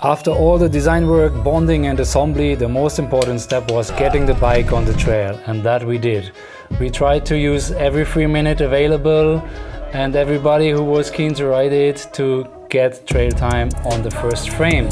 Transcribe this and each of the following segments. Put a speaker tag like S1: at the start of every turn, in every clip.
S1: After all the design work, bonding and assembly, the most important step was getting the bike on the trail, and that we did. We tried to use every free minute available and everybody who was keen to ride it to get trail time on the first frame.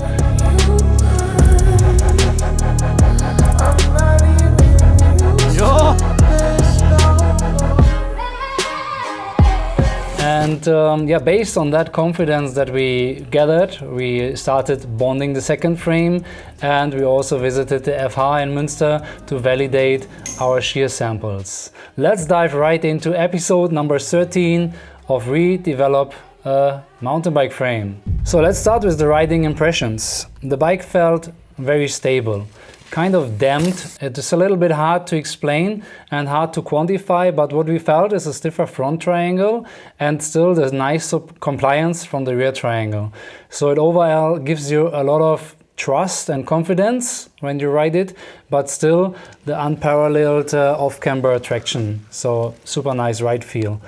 S1: And based on that confidence that we gathered, we started bonding the second frame, and we also visited the FH in Münster to validate our shear samples. Let's dive right into episode number 13 of Redevelop a Mountain Bike Frame. So let's start with the riding impressions. The bike felt very stable. Kind of damped. It is a little bit hard to explain and hard to quantify, but what we felt is a stiffer front triangle and still the nice compliance from the rear triangle. So it overall gives you a lot of trust and confidence when you ride it, but still the unparalleled off-camber traction. So super nice ride feel.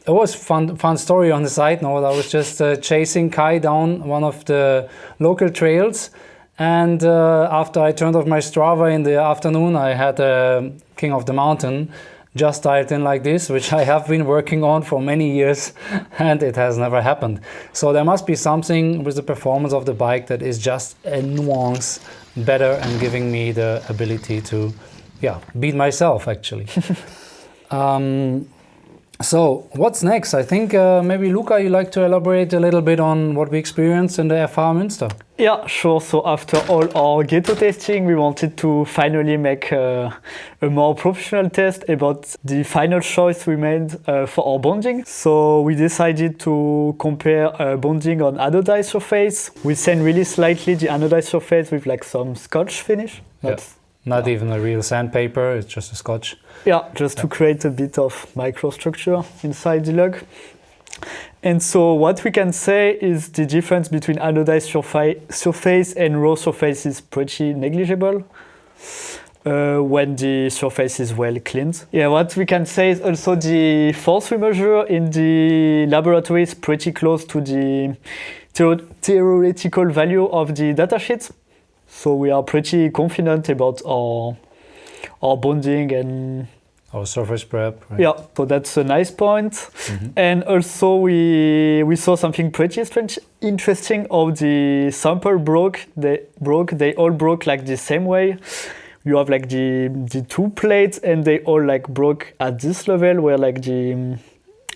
S1: It was fun story on the side note. I was just chasing Kai down one of the local trails. And after I turned off my Strava in the afternoon, I had King of the Mountain just dialed in like this, which I have been working on for many years, and it has never happened. So there must be something with the performance of the bike that is just a nuance better and giving me the ability to, beat myself actually. So what's next? I think maybe Luca, you'd like to elaborate a little bit on what we experienced in the FH Münster.
S2: Yeah, sure. So after all our ghetto testing, we wanted to finally make a more professional test about the final choice we made for our bonding. So we decided to compare bonding on anodized surface. We sand really slightly the anodized surface with like some scotch finish.
S1: Not even a real sandpaper, it's just a scotch.
S2: Yeah, just to create a bit of microstructure inside the lug. And so what we can say is the difference between anodized surface and raw surface is pretty negligible when the surface is well cleaned. Yeah, what we can say is also the force we measure in the laboratory is pretty close to the theoretical value of the datasheet. So we are pretty confident about our bonding and
S1: our surface prep. Right?
S2: Yeah, so that's a nice point. Mm-hmm. And also we saw something pretty interesting. How the sample broke. They all broke like the same way. You have like the two plates, and they all like broke at this level where like the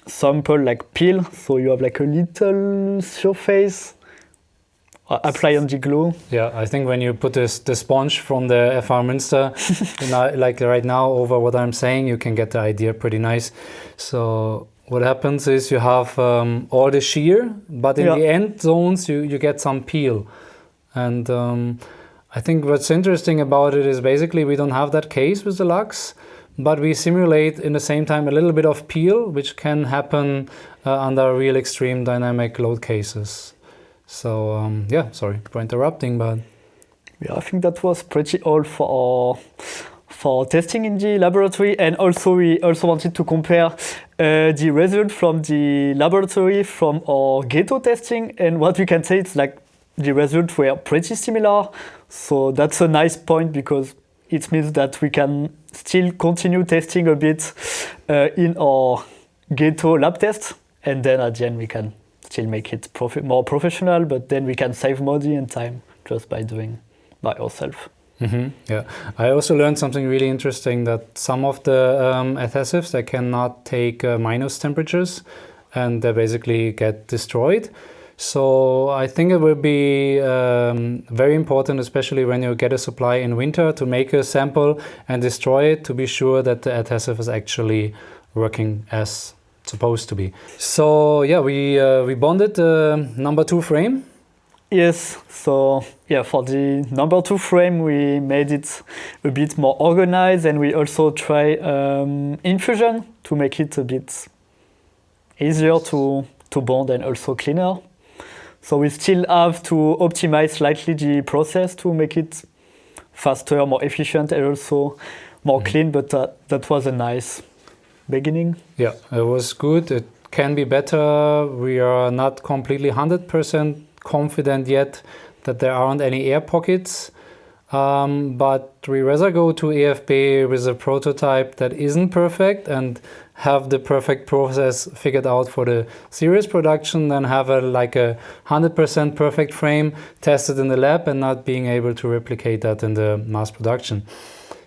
S2: sample like peel. So you have like a little surface. Apply on the glue.
S1: Yeah, I think when you put the sponge from the FH Münster, like right now over what I'm saying, you can get the idea pretty nice. So what happens is you have all the shear, but in the end zones you get some peel. And I think what's interesting about it is basically we don't have that case with the lugs, but we simulate in the same time a little bit of peel, which can happen under real extreme dynamic load cases. So sorry for interrupting, but
S2: yeah, I think that was pretty all for testing in the laboratory, and also we also wanted to compare the result from the laboratory from our ghetto testing, and what we can say is like the results were pretty similar. So that's a nice point because it means that we can still continue testing a bit in our ghetto lab test, and then at the end we can still make it more professional, but then we can save money and time just by doing by ourselves.
S1: Mm-hmm. Yeah, I also learned something really interesting, that some of the adhesives, they cannot take minus temperatures and they basically get destroyed. So I think it will be very important, especially when you get a supply in winter, to make a sample and destroy it to be sure that the adhesive is actually working as supposed to be. So yeah, we bonded the number 2 frame.
S2: Yes, so yeah, for the number 2 frame we made it a bit more organized, and we also try infusion to make it a bit easier to bond and also cleaner. So we still have to optimize slightly the process to make it faster, more efficient, and also more clean, but that was a nice beginning.
S1: Yeah, it was good. It can be better. We are not completely 100% confident yet that there aren't any air pockets. But we rather go to EFBE with a prototype that isn't perfect and have the perfect process figured out for the series production than have a 100% perfect frame tested in the lab and not being able to replicate that in the mass production.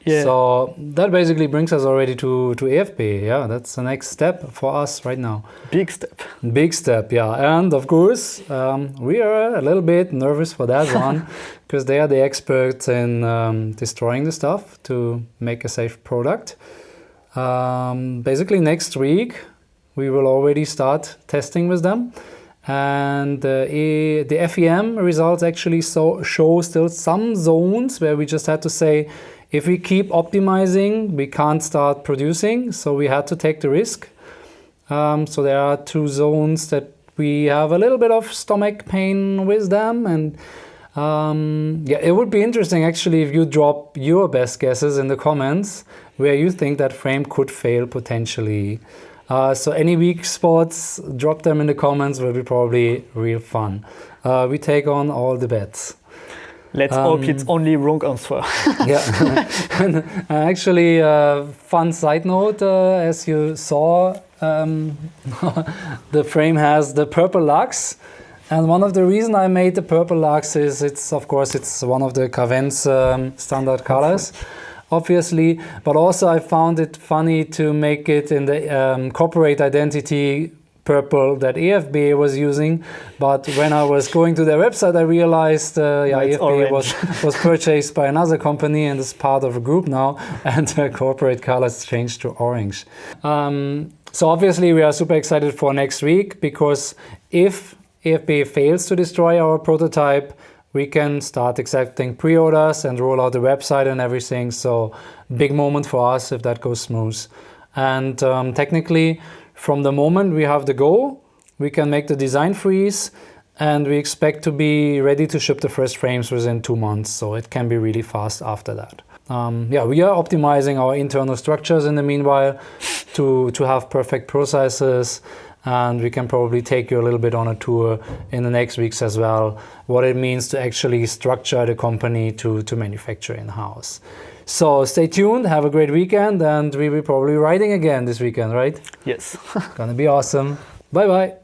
S2: Yeah.
S1: So that basically brings us already to EFBE. Yeah, that's the next step for us right now.
S2: Big step.
S1: Big step, yeah. And of course, we are a little bit nervous for that one because they are the experts in destroying the stuff to make a safe product. Basically next week, we will already start testing with them. And the FEM results actually show still some zones where we just had to say, if we keep optimizing, we can't start producing, so we had to take the risk. So there are 2 zones that we have a little bit of stomach pain with them, and yeah, it would be interesting actually if you drop your best guesses in the comments where you think that frame could fail potentially. So any weak spots, drop them in the comments, will be probably real fun. We take on all the bets.
S2: Let's hope it's only wrong answer.
S1: Yeah. And actually, fun side note, as you saw, the frame has the purple lugs. And one of the reasons I made the purple lugs is it's one of the Cavens standard colors, obviously. But also I found it funny to make it in the corporate identity purple that EFBE was using, but when I was going to their website, I realized EFBE was purchased by another company and is part of a group now, and the corporate colors changed to orange. So obviously we are super excited for next week, because if EFBE fails to destroy our prototype, we can start accepting pre-orders and roll out the website and everything. So big moment for us if that goes smooth. And technically, from the moment we have the go, we can make the design freeze, and we expect to be ready to ship the first frames within 2 months. So it can be really fast after that. Yeah, we are optimizing our internal structures in the meanwhile to have perfect processes, and we can probably take you a little bit on a tour in the next weeks as well, what it means to actually structure the company to manufacture in-house. So stay tuned, have a great weekend, and we will probably be riding again this weekend, right?
S2: Yes.
S1: Gonna be awesome. Bye-bye.